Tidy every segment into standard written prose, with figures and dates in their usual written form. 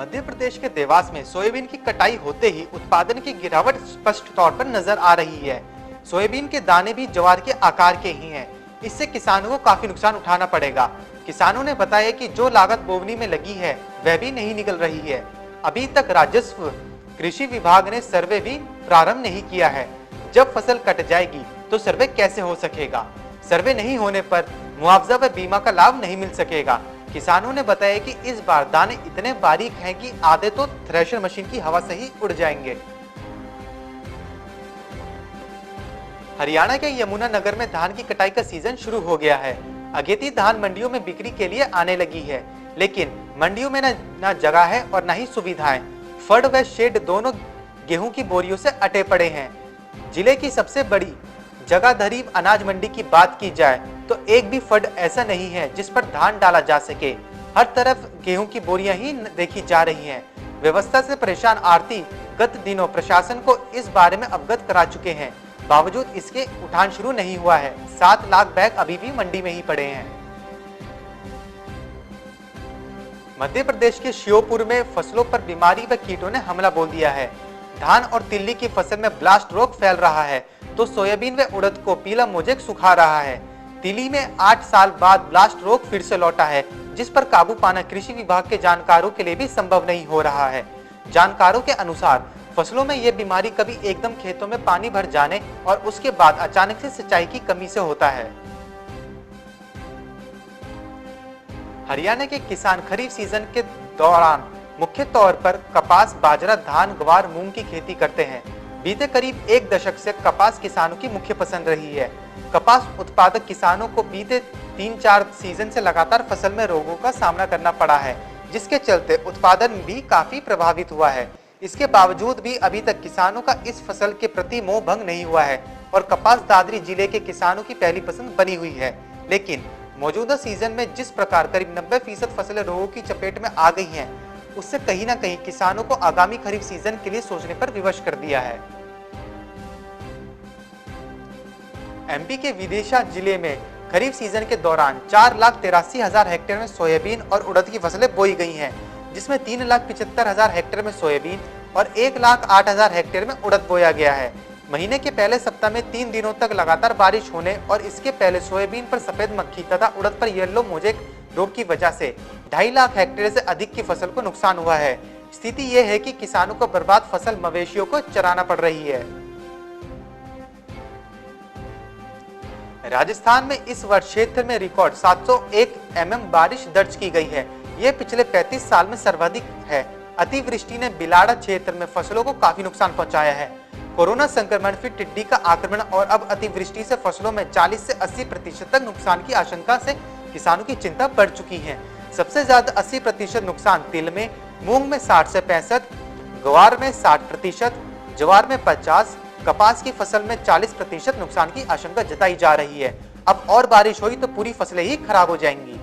मध्य प्रदेश के देवास में सोयाबीन की कटाई होते ही उत्पादन की गिरावट स्पष्ट तौर पर नजर आ रही है। सोयाबीन के दाने भी ज्वार के आकार के ही हैं। इससे किसानों को काफी नुकसान उठाना पड़ेगा। किसानों ने बताया कि जो लागत बोवनी में लगी है वह भी नहीं निकल रही है। अभी तक राजस्व कृषि विभाग ने सर्वे भी प्रारंभ नहीं किया है। जब फसल कट जाएगी तो सर्वे कैसे हो सकेगा? सर्वे नहीं होने पर मुआवजा व बीमा का लाभ नहीं मिल सकेगा। किसानों ने बताया कि इस बार दाने इतने बारीक हैं कि आधे तो थ्रेशर मशीन की हवा से ही उड़ जाएंगे। हरियाणा के यमुनानगर में धान की कटाई का सीजन शुरू हो गया है। अगेती धान मंडियों में बिक्री के लिए आने लगी है, लेकिन मंडियों में न जगह है और न ही सुविधाएं। फड़ व शेड दोनों गेहूं की बोरियों से अटे पड़े हैं। जिले की सबसे बड़ी जगाधरी अनाज मंडी की बात की जाए तो एक भी फड ऐसा नहीं है जिस पर धान डाला जा सके। हर तरफ गेहूं की बोरियां ही देखी जा रही हैं। व्यवस्था से परेशान आढ़ती गत दिनों प्रशासन को इस बारे में अवगत करा चुके हैं, बावजूद इसके उठान शुरू नहीं हुआ है। 7 लाख बैग अभी भी मंडी में ही पड़े हैं। मध्य प्रदेश के श्योपुर में फसलों पर बीमारी व कीटों ने हमला बोल दिया है। धान और तिल्ली की फसल में ब्लास्ट रोग फैल रहा है तो सोयाबीन व उड़द को पीला मोजेक सुखा रहा है। तिली में 8 साल बाद ब्लास्ट रोग फिर से लौटा है, जिस पर काबू पाना कृषि विभाग के जानकारों के लिए भी संभव नहीं हो रहा है। जानकारों के अनुसार फसलों में यह बीमारी कभी एकदम खेतों में पानी भर जाने और उसके बाद अचानक से सिंचाई की कमी से होता है। हरियाणा के किसान खरीफ सीजन के दौरान मुख्य तौर पर कपास, बाजरा, धान, ग्वार, मूंग की खेती करते हैं। बीते करीब 1 दशक से कपास किसानों की मुख्य पसंद रही है। कपास उत्पादक किसानों को बीते 3-4 सीजन से लगातार फसल में रोगों का सामना करना पड़ा है, जिसके चलते उत्पादन भी काफी प्रभावित हुआ है। इसके बावजूद भी अभी तक किसानों का इस फसल के प्रति मोह भंग नहीं हुआ है और कपास दादरी जिले के किसानों की पहली पसंद बनी हुई है। लेकिन मौजूदा सीजन में जिस प्रकार करीब 90% फसलें रोगों की चपेट में आ गई हैं, उससे कहीं ना कहीं किसानों को आगामी खरीफ सीजन के लिए सोचने पर विवश कर दिया है। एमपी के विदिशा जिले में खरीफ सीजन के दौरान 4,83,000 हेक्टेयर में सोयाबीन और उड़द की फसलें बोई गई हैं, जिसमें 3,75,000 हेक्टेयर में सोयाबीन और 1,08,000 हेक्टेयर में उड़द बोया गया है। महीने के पहले सप्ताह में 3 दिनों तक लगातार बारिश होने और इसके पहले सोयाबीन पर सफेद मक्खी तथा उड़द पर येलो मोजेक रोग की वजह से 2.5 लाख हेक्टेयर से अधिक की फसल को नुकसान हुआ है। स्थिति यह है कि किसानों को बर्बाद फसल मवेशियों को चराना पड़ रही है। राजस्थान में इस वर्ष क्षेत्र में रिकॉर्ड 701 mm बारिश दर्ज की गई है। ये पिछले 35 साल में सर्वाधिक है। अतिवृष्टि ने बिलाड़ा क्षेत्र में फसलों को काफी नुकसान पहुंचाया है। कोरोना संक्रमण, फिर टिड्डी का आक्रमण और अब अतिवृष्टि से फसलों में 40 से 80% तक नुकसान की आशंका से किसानों की चिंता बढ़ चुकी है। सबसे ज्यादा 80% नुकसान तिल में, मूंग में 60 से 65, ग्वार में 60%, ज्वार में 50, कपास की फसल में 40% नुकसान की आशंका जताई जा रही है। अब और बारिश हुई तो पूरी फसलें ही खराब हो जाएंगी।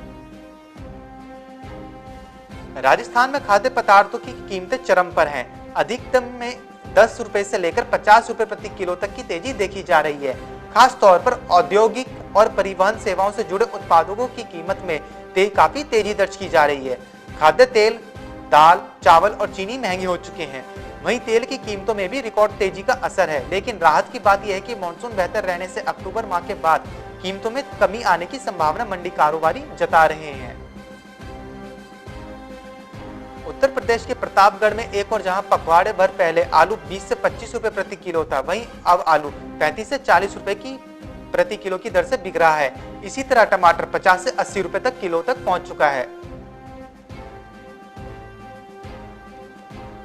राजस्थान में खाद्य पदार्थों की कीमतें चरम पर हैं। अधिकतम में 10 रुपए से लेकर 50 रुपए प्रति किलो तक की तेजी देखी जा रही है। खास तौर पर औद्योगिक और परिवहन सेवाओं से जुड़े उत्पादों की कीमत में काफी तेजी दर्ज की जा रही है। खाद्य तेल, दाल, चावल और चीनी महंगे हो चुके हैं। वहीं तेल की कीमतों में भी रिकॉर्ड तेजी का असर है। लेकिन राहत की बात यह है कि मानसून बेहतर रहने से अक्टूबर माह के बाद कीमतों में कमी आने की संभावना मंडी कारोबारी जता रहे हैं। उत्तर प्रदेश के प्रतापगढ़ में एक और जहां पखवाड़े भर पहले आलू 20 से 25 रुपए प्रति किलो था, वहीं अब आलू 35 से 40 रुपए की प्रति किलो की दर से बिक रहा है। इसी तरह टमाटर 50 से 80 रुपए तक किलो तक पहुंच चुका है।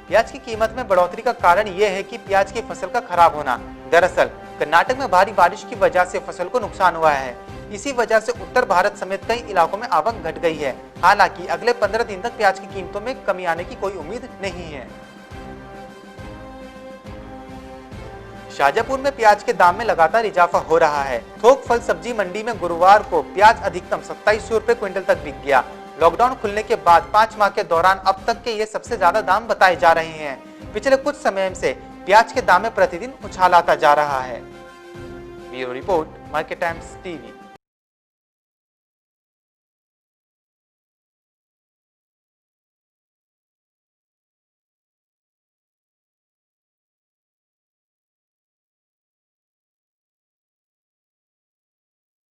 प्याज की कीमत में बढ़ोतरी का कारण यह है कि प्याज की फसल का खराब होना। दरअसल कर्नाटक में भारी बारिश की वजह से फसल को नुकसान हुआ है। इसी वजह से उत्तर भारत समेत कई इलाकों में आवक घट गई है। हालांकि अगले 15 दिन तक प्याज की कीमतों में कमी आने की कोई उम्मीद नहीं है। शाजापुर में प्याज के दाम में लगातार इजाफा हो रहा है। थोक फल सब्जी मंडी में गुरुवार को प्याज अधिकतम 2700 रुपए क्विंटल तक बिक गया। लॉकडाउन खुलने के बाद 5 माह के दौरान अब तक के ये सबसे ज्यादा दाम बताए जा रहे हैं। पिछले कुछ समय से प्याज के दाम में प्रतिदिन उछाल आता जा रहा है। Bureau report, market times TV.